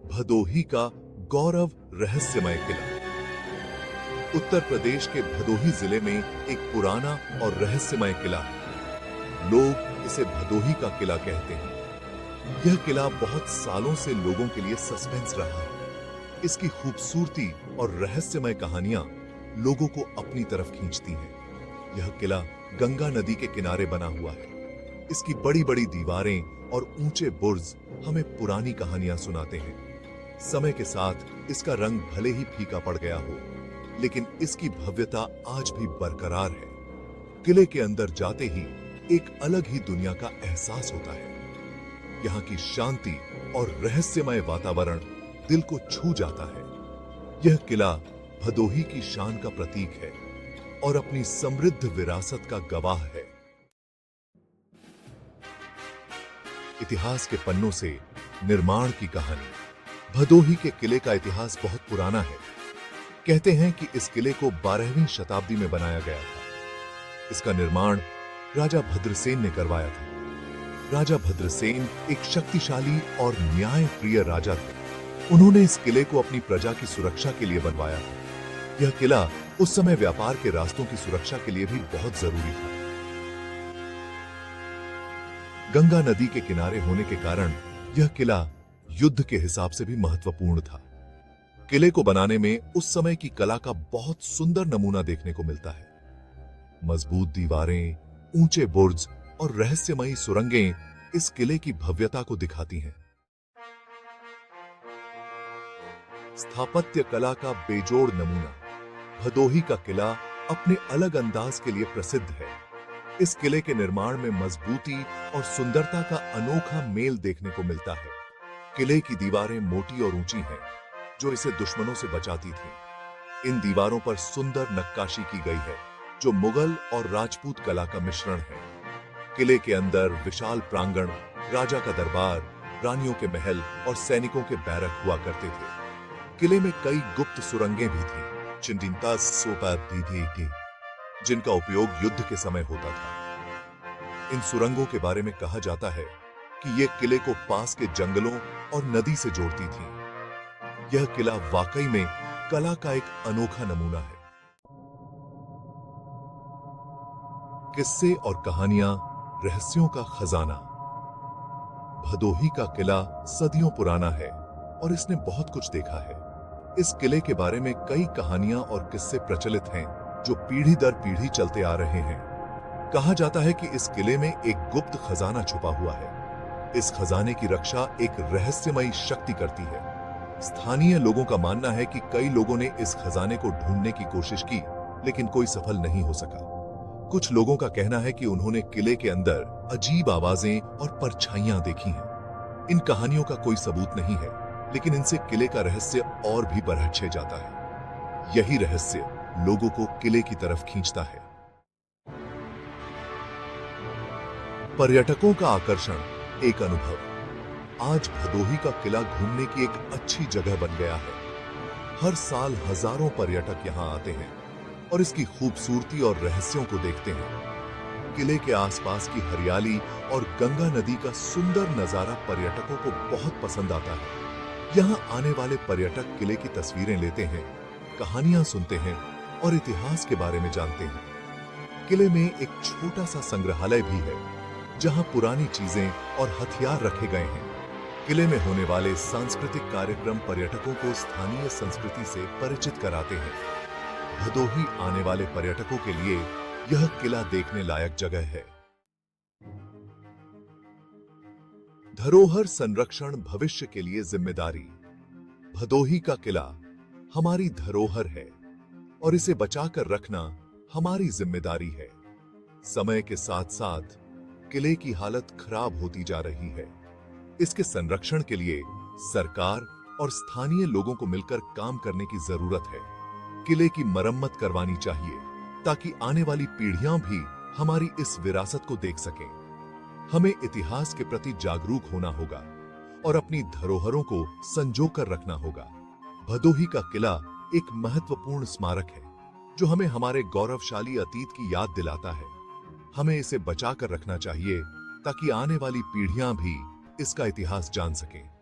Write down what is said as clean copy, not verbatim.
भदोही का गौरव रहस्यमय किला। उत्तर प्रदेश के भदोही जिले में एक पुराना और रहस्यमय किला है। लोग इसे भदोही का किला कहते हैं। यह किला बहुत सालों से लोगों के लिए सस्पेंस रहा है। इसकी खूबसूरती और रहस्यमय कहानियां लोगों को अपनी तरफ खींचती हैं। यह किला गंगा नदी के किनारे बना हुआ है। इसकी बड़ी बड़ी दीवारें और ऊंचे बुर्ज हमें पुरानी कहानियां सुनाते हैं। समय के साथ इसका रंग भले ही फीका पड़ गया हो, लेकिन इसकी भव्यता आज भी बरकरार है। किले के अंदर जाते ही एक अलग ही दुनिया का एहसास होता है। यहाँ की शांति और रहस्यमय वातावरण दिल को छू जाता है। यह किला भदोही की शान का प्रतीक है और अपनी समृद्ध विरासत का गवाह है। इतिहास के पन्नों से निर्माण की कहानी। भदोही के किले का इतिहास बहुत पुराना है। कहते हैं कि इस किले को 12वीं शताब्दी में बनाया गया था। इसका निर्माण राजा भद्रसेन ने करवाया था। राजा भद्रसेन एक शक्तिशाली और न्यायप्रिय राजा थे। उन्होंने इस किले को अपनी प्रजा की सुरक्षा के लिए बनवाया था। यह किला उस समय व्यापार के रास्तों की सुरक्षा के लिए भी बहुत जरूरी था। गंगा नदी के किनारे होने के कारण यह किला युद्ध के हिसाब से भी महत्वपूर्ण था। किले को बनाने में उस समय की कला का बहुत सुंदर नमूना देखने को मिलता है। मजबूत दीवारें, ऊंचे बुर्ज और रहस्यमयी सुरंगें इस किले की भव्यता को दिखाती हैं। स्थापत्य कला का बेजोड़ नमूना। भदोही का किला अपने अलग अंदाज के लिए प्रसिद्ध है। इस किले के निर्माण में मजबूती और सुंदरता का अनोखा मेल देखने को मिलता है। किले की दीवारें मोटी और ऊंची हैं, जो इसे दुश्मनों से बचाती थीं। इन दीवारों पर सुंदर नक्काशी की गई है, जो मुगल और राजपूत कला का मिश्रण है। किले के अंदर विशाल प्रांगण, राजा का दरबार, रानियों के महल और सैनिकों के बैरक हुआ करते थे। किले में कई गुप्त सुरंगें भी थीं, जिनका उपयोग युद्ध के समय होता था। इन सुरंगों के बारे में कहा जाता है कि ये किले को पास के जंगलों और नदी से जोड़ती थीं। यह किला वाकई में कला का एक अनोखा नमूना है। किस्से और कहानियां, रहस्यों का खजाना। भदोही का किला सदियों पुराना है और इसने बहुत कुछ देखा है। इस किले के बारे में कई कहानियां और किस्से प्रचलित हैं, जो पीढ़ी दर पीढ़ी चलते आ रहे हैं। कहा जाता है कि इस किले में एक गुप्त खजाना छुपा हुआ है। इस खजाने की रक्षा एक रहस्यमयी शक्ति करती है। स्थानीय लोगों का मानना है कि कई लोगों ने इस खजाने को ढूंढने की कोशिश की, लेकिन कोई सफल नहीं हो सका। कुछ लोगों का कहना है कि उन्होंने किले के अंदर अजीब आवाजें और परछाइयां देखी हैं। इन कहानियों का कोई सबूत नहीं है, लेकिन इनसे किले का रहस्य और भी बरहच्छे जाता है। यही रहस्य लोगों को किले की तरफ खींचता है। पर्यटकों का आकर्षण, एक अनुभव। आज भदोही का किला घूमने की एक अच्छी जगह बन गया है। हर साल हजारों पर्यटक यहां आते हैं और इसकी खूबसूरती और रहस्यों को देखते हैं। किले के आसपास की हरियाली और गंगा नदी का सुंदर नजारा पर्यटकों को बहुत पसंद आता है। यहां आने वाले पर्यटक किले की तस्वीरें लेते हैं, कहानियां सुनते हैं और इतिहास के बारे में जानते हैं। किले में एक छोटा सा संग्रहालय भी है, जहां पुरानी चीजें और हथियार रखे गए हैं। किले में होने वाले सांस्कृतिक कार्यक्रम पर्यटकों को स्थानीय संस्कृति से परिचित कराते हैं। भदोही आने वाले पर्यटकों के लिए यह किला देखने लायक जगह है। धरोहर संरक्षण भविष्य के लिए जिम्मेदारी। भदोही का किला हमारी धरोहर है और इसे बचाकर रखना हमारी जिम्मेदारी है। समय के साथ साथ किले की हालत खराब होती जा रही है। इसके संरक्षण के लिए सरकार और स्थानीय लोगों को मिलकर काम करने की जरूरत है। किले की मरम्मत करवानी चाहिए, ताकि आने वाली पीढ़ियां भी हमारी इस विरासत को देख सकें। हमें इतिहास के प्रति जागरूक होना होगा और अपनी धरोहरों को संजोकर रखना होगा। भदोही का किला एक महत्वपूर्ण स्मारक है, जो हमें हमारे गौरवशाली अतीत की याद दिलाता है। हमें इसे बचाकर रखना चाहिए, ताकि आने वाली पीढ़ियां भी इसका इतिहास जान सकें।